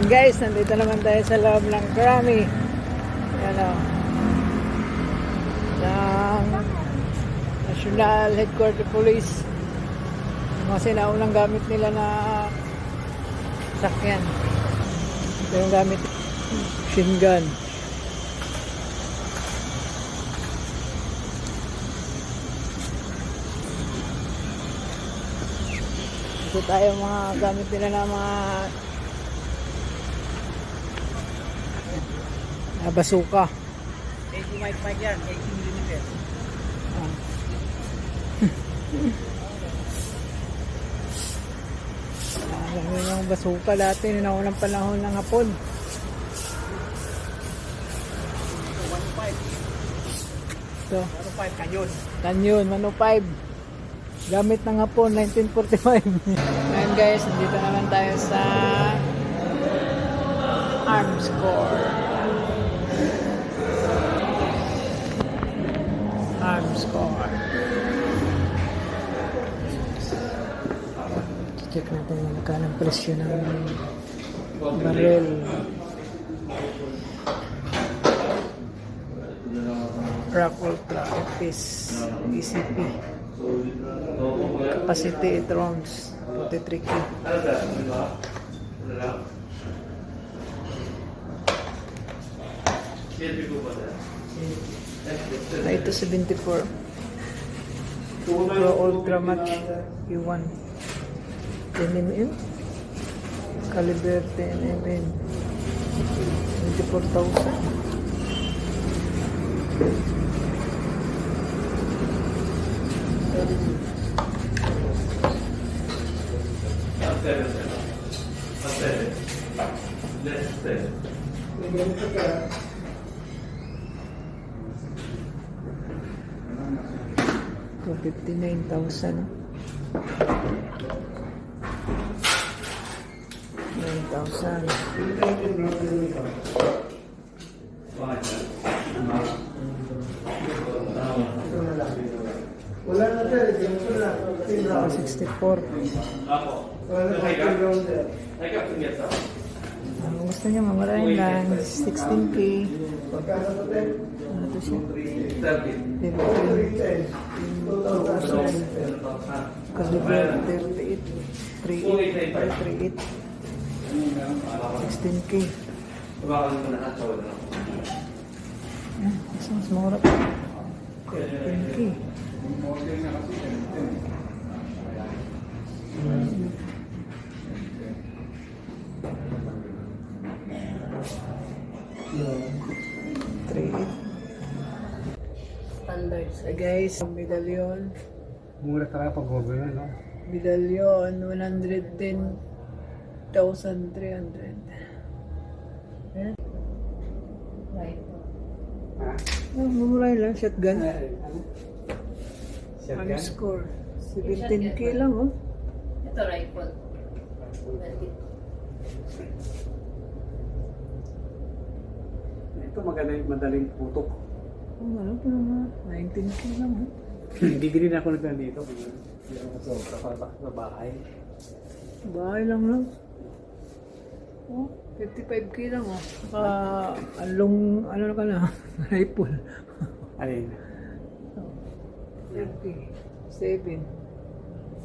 Ayan guys, nandito naman tayo sa loob ng Krami. Ayan o. Ng National Headquarters Police. Yung mga sinaunang gamit nila na sakyan. Ito yung gamit. Machine gun. Ito tayo mga gamit nila na mga basuka. 80 mic yan, 80mm. Alam mo yung basuka dati noong naunang panahon ng Hapon. 1.5. Ito. 1.5 kanyon. Kanyon, 105. Gamit ng Hapon, 1945. Ngayon guys, nandito naman tayo sa Arms Corps. Arms Corps. Check natin yung magkanang presyo ng barrel. Rock Ultra FS ECP. Capacity 8 rounds, 43 kg. Ito 74. Pro Ultra Match U1. 10mm. Caliber 10mm. 24,000. So 59,000. 64. Ang gusto niya mamarahin lang 16K. Ano to siya? 15. Caliber 38. 38. 16K. Mas mura pa. 15K. Standard. So guys, medalyon. Mura talaga pag gobernador, no? Medalyon 110,300. Eh? Mumulay lang, shotgun. Arms Corps. 17K lang, oh. Ito rifle. Ito madaling putok. Ano pa naman? 19K lang, oh. Bibili na ako nandito. Hindi ako sobra sa bahay. Bahay lang lang. Oh, 55K lang, oh. Along, ano na ka na? Rifle. Alin? 7.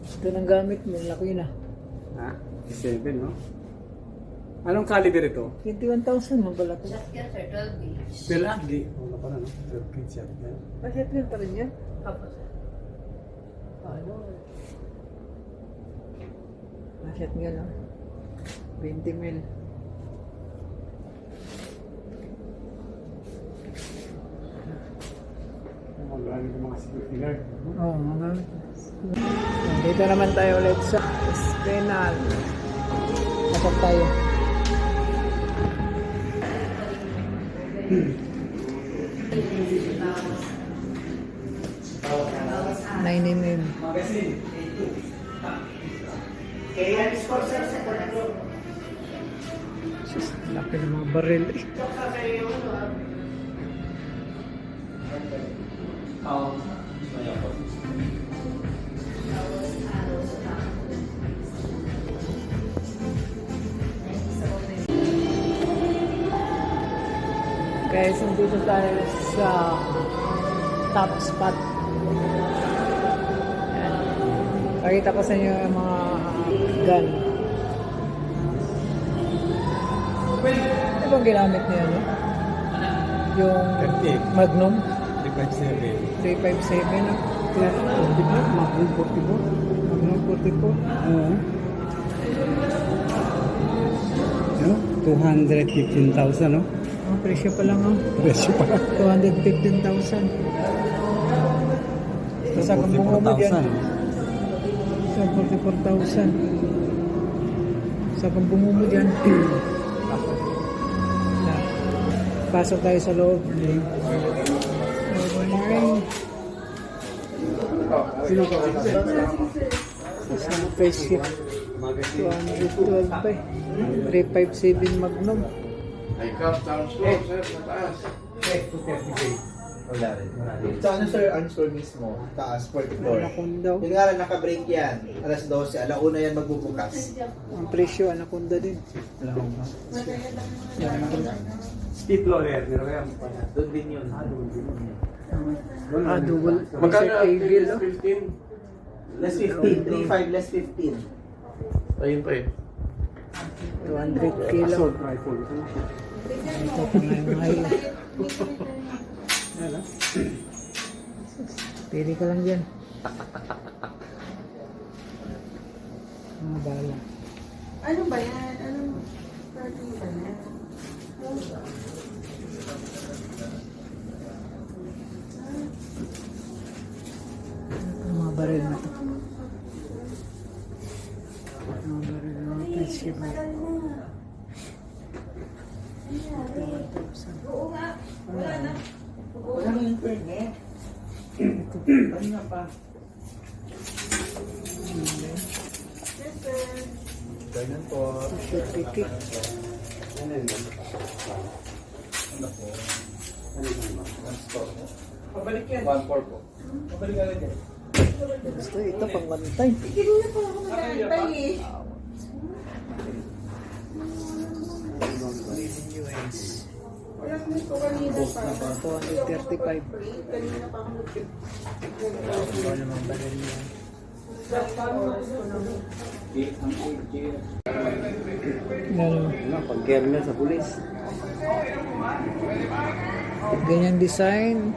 Ito nang gamit mo, laki na. Ha? 7, no? Anong caliber ito? 21,000 mo pala ito. Shotgun sir, 12 gauge. Pelagi. Ano pa na, no? 12 kids yan. Bakit yun pa rin yan? Tapos, Ano? Masyat nga lang. 20 mil. Magaling ng mga security guard. Oo, mga. Dito naman tayo ulit sa Espinal. Pasok tayo. Nine mm. Sus, laki ng mga baril. Guys, nandito tayo sa top spot. Ayan. Pakita ko sa inyo yung mga gun. Ano bang ginamit niya, no? Yung 38. Magnum 357. 357, no? Magnum 44. Magnum 44. Oo. No? 215,000, no? Ang presyo pa lang, oh. Presyo pa. 215,000. Sa kambungo mo dyan. 44,000. Sa 44,000. Sa kambungo mo dyan. Pasok tayo sa loob. Sino ka? Sa presyo. 212 pa eh. 357 Magnum. Ay, cup downstairs, sir, sa taas. Wala rin. So ano sir, unscore mismo? Taas, 44. Anaconda. Yung nga lang naka-break yan. Alas 12, alauna yan magbubukas. Ang presyo, Anaconda din. Speed loader. Meron yan. Doon din yun. Double. Magkano Sa Eagle, oh. 15? Less 15. 3.5 less 15. Ayun pa eh. 200 kilo. Assault rifle. Ito pa nga yung high. Yan, ah. Pili ka lang dyan. Mga bala. Ano ba yan? Anong party ba yan? Ang mga baril na to. Mga baril na mga presyo mo. Oo nga. Wala na. Wala na yung permit. Kanina pa. Yes, sir. Ganyan po. Ticket. Pabalik yan. 1-4 po. Pabalik agad yan. Gusto ito pang bantay. Hindi na pa ako nag-aantay eh. Wala kang gusto kanina pa. 235. Kanina pa ako nag-trip. Ano, Pag kernel sa pulis. ganyang design.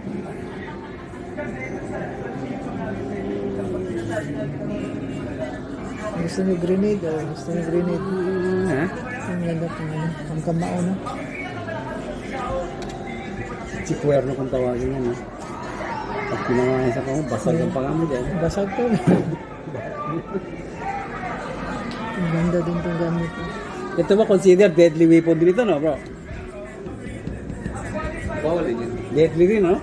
Gusto niyo grenade o gusto niyo grenade? Ha? Ang ganda pang ano, ang kamao no? Si Cuerno kung tawagin yan, ha? Pag pinawain sa kamo, basag ang pangamo dyan. Basag to. Ang ganda din itong gamit. Ito ba consider deadly weapon din ito, no, bro? Deadly din, no?